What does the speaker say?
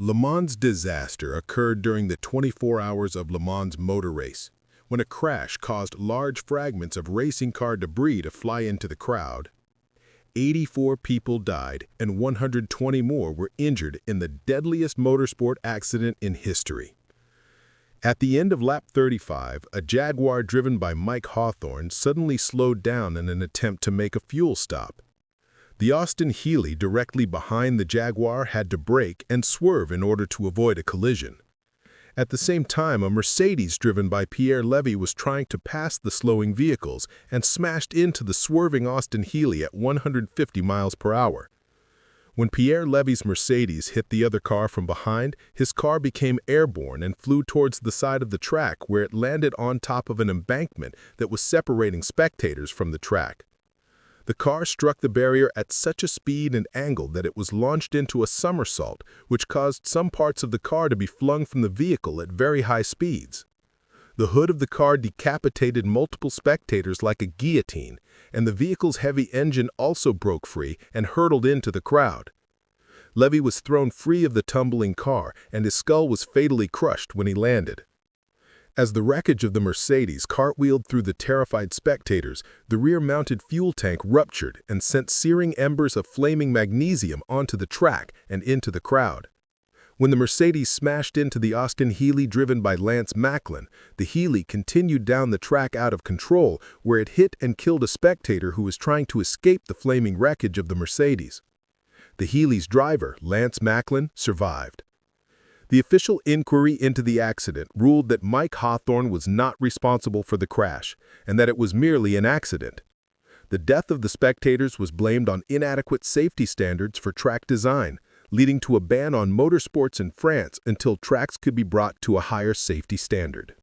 Le Mans disaster occurred during the 24 hours of Le Mans motor race, when a crash caused large fragments of racing car debris to fly into the crowd. 84 people died and 120 more were injured in the deadliest motorsport accident in history. At the end of lap 35, a Jaguar driven by Mike Hawthorne suddenly slowed down in an attempt to make a fuel stop. The Austin Healey directly behind the Jaguar had to brake and swerve in order to avoid a collision. At the same time, a Mercedes driven by Pierre Levy was trying to pass the slowing vehicles and smashed into the swerving Austin Healey at 150 miles per hour. When Pierre Levy's Mercedes hit the other car from behind, his car became airborne and flew towards the side of the track, where it landed on top of an embankment that was separating spectators from the track. The car struck the barrier at such a speed and angle that it was launched into a somersault, which caused some parts of the car to be flung from the vehicle at very high speeds. The hood of the car decapitated multiple spectators like a guillotine, and the vehicle's heavy engine also broke free and hurtled into the crowd. Levy was thrown free of the tumbling car, and his skull was fatally crushed when he landed. As the wreckage of the Mercedes cartwheeled through the terrified spectators, the rear-mounted fuel tank ruptured and sent searing embers of flaming magnesium onto the track and into the crowd. When the Mercedes smashed into the Austin Healey driven by Lance Macklin, the Healey continued down the track out of control, where it hit and killed a spectator who was trying to escape the flaming wreckage of the Mercedes. The Healey's driver, Lance Macklin, survived. The official inquiry into the accident ruled that Mike Hawthorne was not responsible for the crash, and that it was merely an accident. The death of the spectators was blamed on inadequate safety standards for track design, leading to a ban on motorsports in France until tracks could be brought to a higher safety standard.